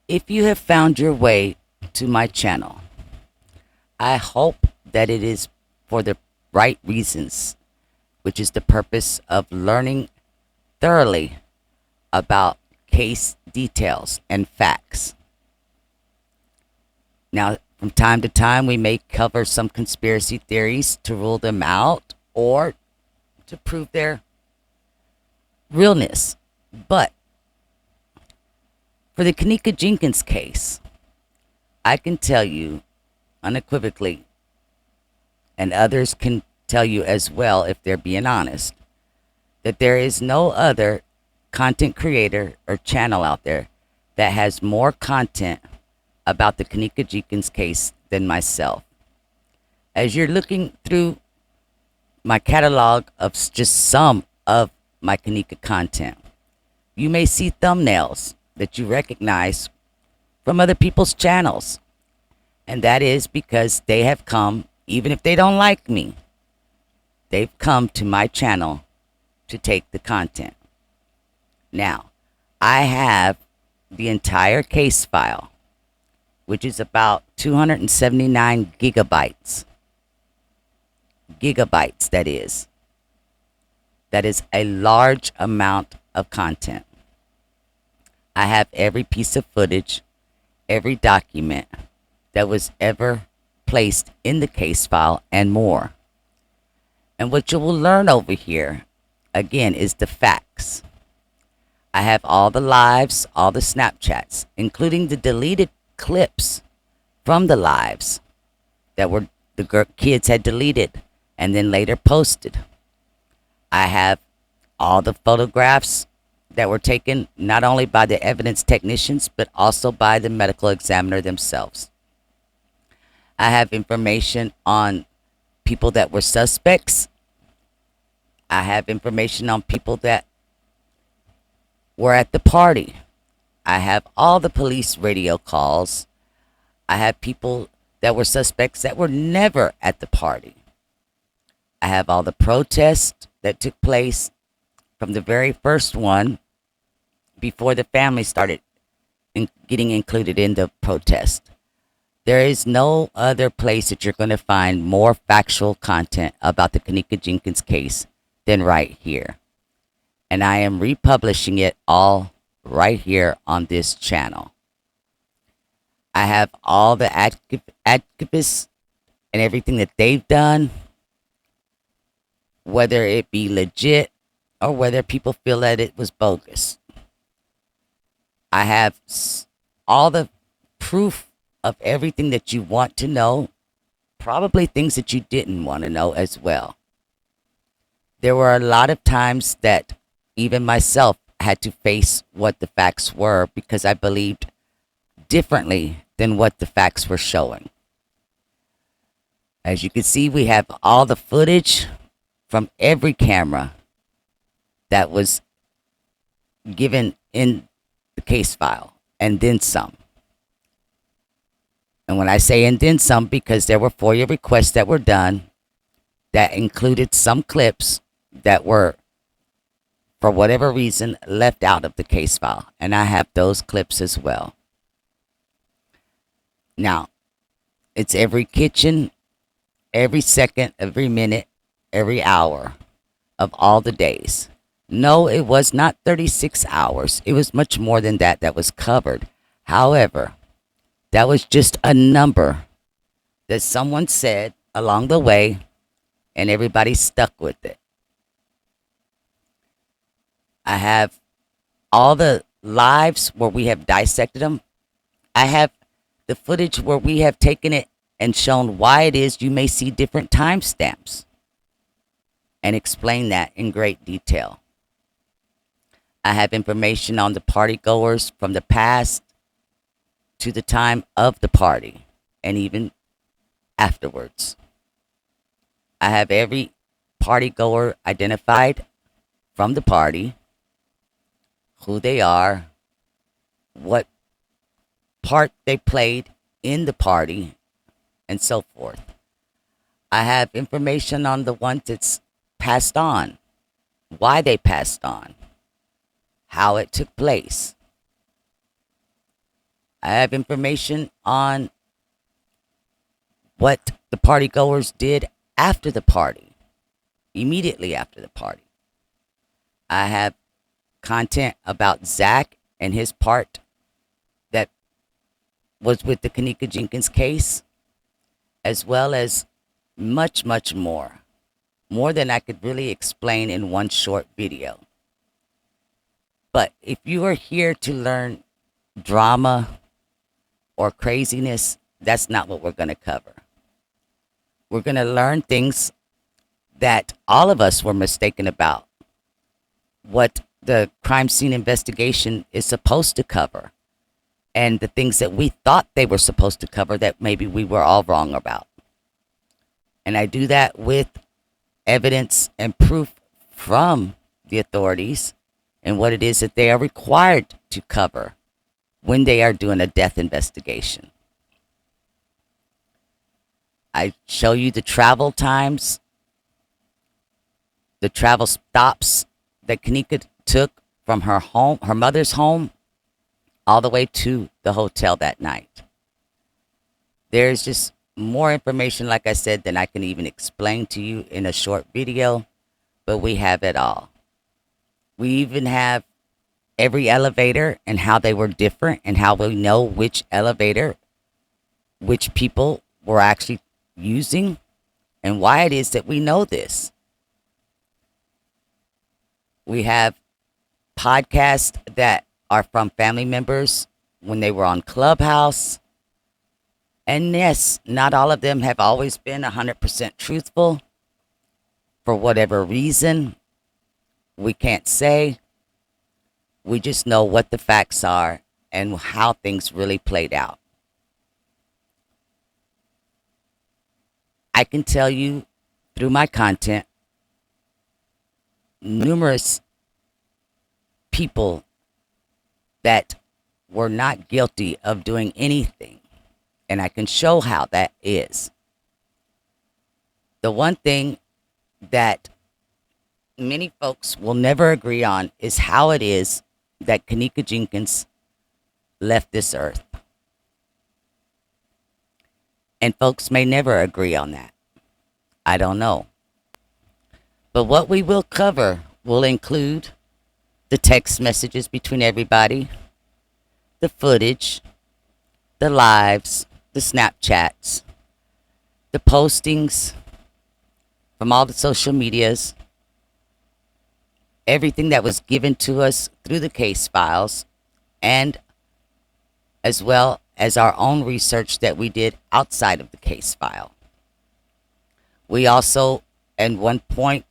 If you have found your way to my channel, I hope that it is for the right reasons, which is the purpose of learning thoroughly about case details and facts. Now, from time to time, we may cover some conspiracy theories to rule them out or to prove their realness. But for the Kenneka Jenkins case, I can tell you unequivocally, and others can tell you as well if they're being honest, that there is no other content creator or channel out there that has more content about the Kenneka Jenkins case than myself. As you're looking through my catalog of just some of my Kenneka content, you may see thumbnails that you recognize from other people's channels. And that is because they have come, even if they don't like me, they've come to my channel to take the content. Now, I have the entire case file, which is about 279 gigabytes. Gigabytes, that is. That is a large amount of content. I have every piece of footage, every document that was ever placed in the case file and more. And what you will learn over here, again, is the facts. I have all the lives, all the Snapchats, including the deleted clips from the lives that were the kids had deleted and then later posted. I have all the photographs that were taken not only by the evidence technicians but also by the medical examiner themselves. I have information on people that were suspects. I have information on people that were at the party. I have all the police radio calls. I have people that were suspects that were never at the party. I have all the protests that took place from the very first one before the family started getting included in the protest. There is no other place that you're going to find more factual content about the Kenneka Jenkins case than right here. And I am republishing it all right here on this channel. I have all the activists and everything that they've done, whether it be legit or whether people feel that it was bogus. I have all the proof of everything that you want to know, probably things that you didn't want to know as well. There were a lot of times that even myself had to face what the facts were because I believed differently than what the facts were showing. As you can see, we have all the footage from every camera that was given in the case file, and then some. And when I say and then some, because there were FOIA requests that were done that included some clips that were, for whatever reason, left out of the case file. And I have those clips as well. Now, it's every kitchen, every second, every minute, every hour of all the days. No, it was not 36 hours. It was much more than that that was covered. However, that was just a number that someone said along the way, and everybody stuck with it. I have all the lives where we have dissected them. I have the footage where we have taken it and shown why it is you may see different timestamps and explain that in great detail. I have information on the party goers from the past to the time of the party and even afterwards. I have every party goer identified from the party, who they are, what part they played in the party, and so forth. I have information on the ones that's passed on, why they passed on, how it took place. I have information on what the party goers did after the party, immediately after the party. I have content about Zach and his part that was with the Kenneka Jenkins case, as well as much, much more. More than I could really explain in one short video. But if you are here to learn drama or craziness, that's not what we're going to cover. We're going to learn things that all of us were mistaken about. What the crime scene investigation is supposed to cover. And the things that we thought they were supposed to cover that maybe we were all wrong about. And I do that with evidence and proof from the authorities and what it is that they are required to cover when they are doing a death investigation. I show you the travel times, the travel stops that Kenneka took from her home, her mother's home, all the way to the hotel that night. There's just more information, like I said, than I can even explain to you in a short video, but we have it all. We even have every elevator and how they were different and how we know which elevator, which people were actually using and why it is that we know this. We have podcasts that are from family members when they were on Clubhouse. And yes, not all of them have always been 100% truthful. For whatever reason, we can't say. We just know what the facts are and how things really played out. I can tell you through my content, numerous people that were not guilty of doing anything. And I can show how that is. The one thing that many folks will never agree on is how it is that Kenneka Jenkins left this earth. And folks may never agree on that. I don't know. But what we will cover will include the text messages between everybody, the footage, the lives, the Snapchats, the postings from all the social medias, everything that was given to us through the case files, and as well as our own research that we did outside of the case file. We also, at one point,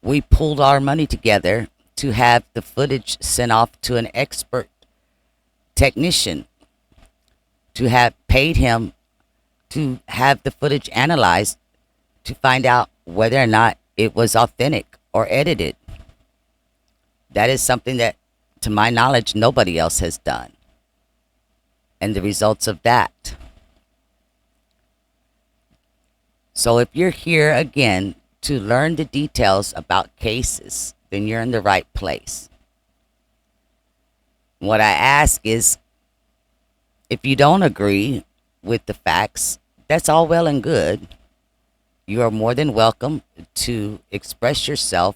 we pulled our money together to have the footage sent off to an expert technician, to have paid him to have the footage analyzed to find out whether or not it was authentic or edited. That is something that, to my knowledge, nobody else has done. And the results of that. So if you're here again to learn the details about cases, then you're in the right place. What I ask is, if you don't agree with the facts, that's all well and good. You are more than welcome to express yourself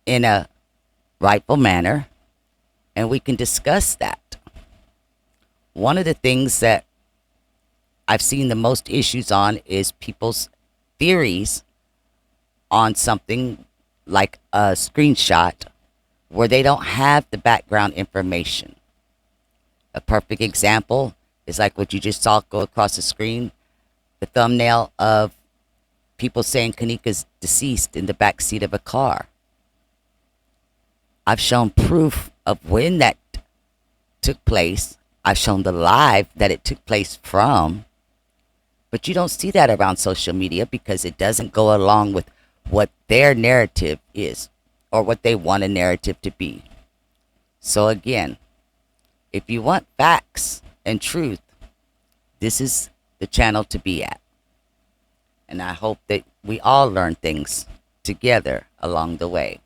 in a rightful manner, and we can discuss that. One of the things that I've seen the most issues on is people's theories on something like a screenshot where they don't have the background information. A perfect example is like what you just saw go across the screen, the thumbnail of people saying Kenneka's deceased in the back seat of a car. I've shown proof of when that took place. I've shown the live that it took place from. But you don't see that around social media because it doesn't go along with what their narrative is or what they want a narrative to be. So again, if you want facts and truth, this is the channel to be at. And I hope that we all learn things together along the way.